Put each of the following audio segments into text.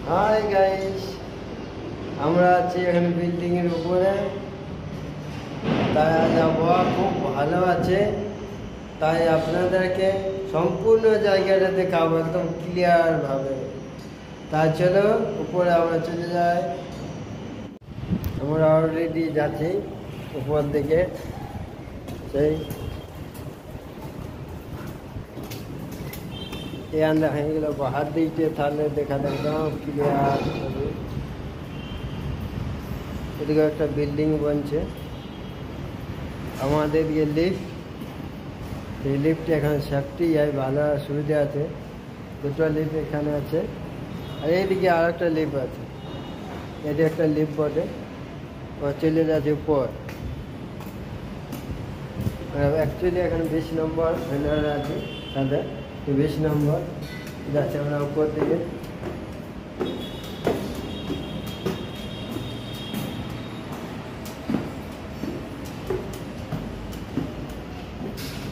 Hi guys, আমরা আছি এখানে বিল্ডিং এর উপরে। তাই আজ আবহাওয়া খুব ভালো আছে, তাই আপনাদেরকে সম্পূর্ণ জায়গাটা দেখাবো একদম ক্লিয়ার ভাবে। তাই চলো উপরে আমরা চলে যাই। আমরা অলরেডি যাচ্ছি উপর দিকে। সেই দেখা গেল বাহার দিকে, তাহলে দেখা একদম ক্লিয়ার হবে। এদিকে একটা বিল্ডিং বনছে, আমাদের দিকে লিফট। এই লিফট এখানে সেফটি ভালো সুবিধা আছে। দুটো লিফট এখানে আছে, আর এইদিকে আর একটা লিফট আছে। এটি একটা লিফট বটে, ও চলে যাচ্ছে উপর। অ্যাকচুয়ালি এখানে 20 নম্বর ভেন্ডার আছে, তাদের 20 নম্বর যাচ্ছে আমরা উপর দিকে।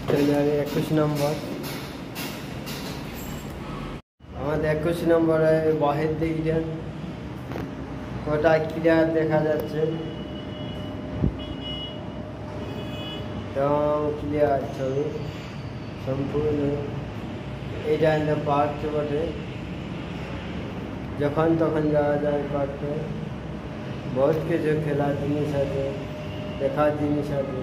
চলে যাবে 21 নম্বর। আমাদের 21 নম্বরে বাহির দিকে ওটা ক্লিয়ার দেখা যাচ্ছে, একদম ক্লিয়ার ছবি সম্পূর্ণ। এটা একটা পার্ক বটে, যখন তখন যাওয়া যায় পার্কে। বহুত কিছু খেলার জিনিস আছে, দেখার জিনিস আছে।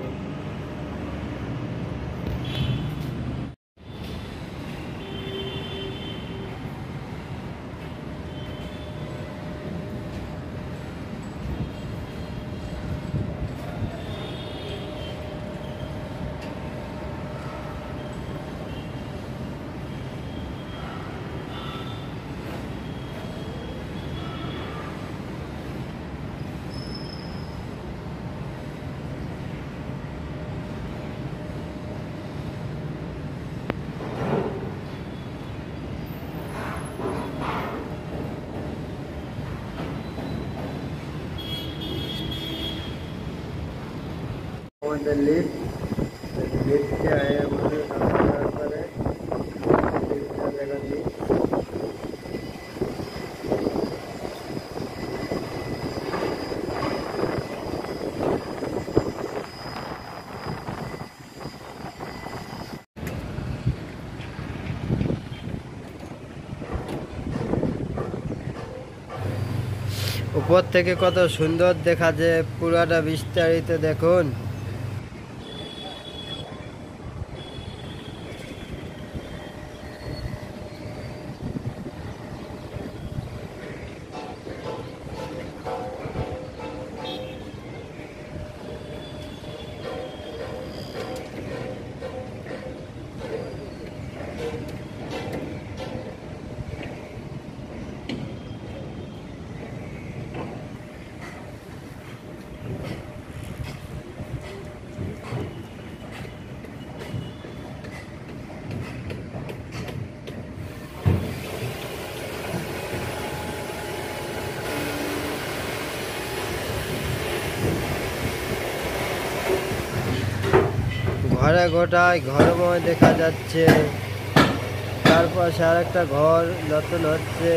আমাদের লিফট লিফটে আমাদের করে লিফটটা দেখাচ্ছি। উপর থেকে কত সুন্দর দেখা যায়, পুরাটা বিস্তারিত দেখুন। ঘরে গোটায় ঘরময় দেখা যাচ্ছে, তারপর আর একটা ঘর নতুন হচ্ছে।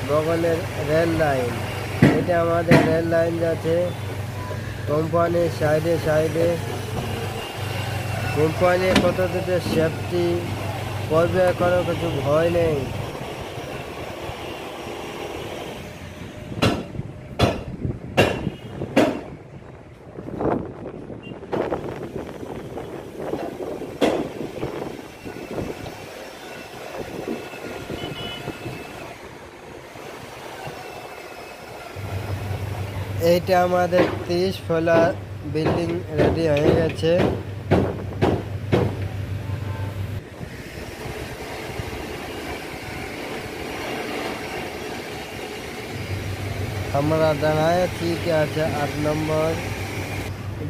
বগলের রেল লাইন, এটা আমাদের রেল লাইন যাচ্ছে কোম্পানির সাইডে সাইডে। কোম্পানি কত দিতে সেফটি করবে, কোনো কিছু ভয় নেই। এইটা আমাদের 30 ফ্লোর বিল্ডিং রেডি হয়ে গেছে। আমরা দাঁড়ায় ঠিক আছে 8 নম্বর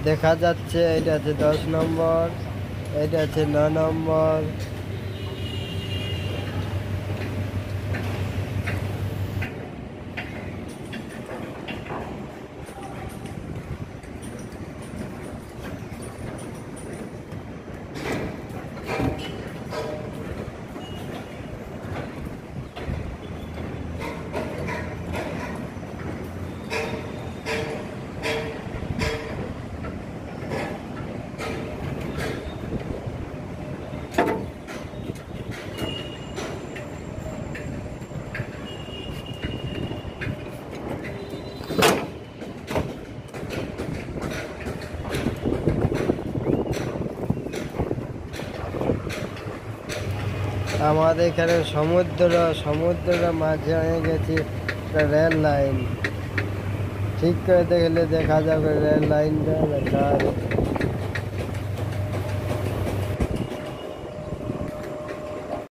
দেখা যাচ্ছে, এটা আছে 10 নম্বর, এটা আছে 9 নম্বর। আমাদের এখানে সমুদ্রের মাঝে হয়ে গেছে একটা রেল লাইন। ঠিক করে দেখলে দেখা যাবে রেল লাইনটা দেখা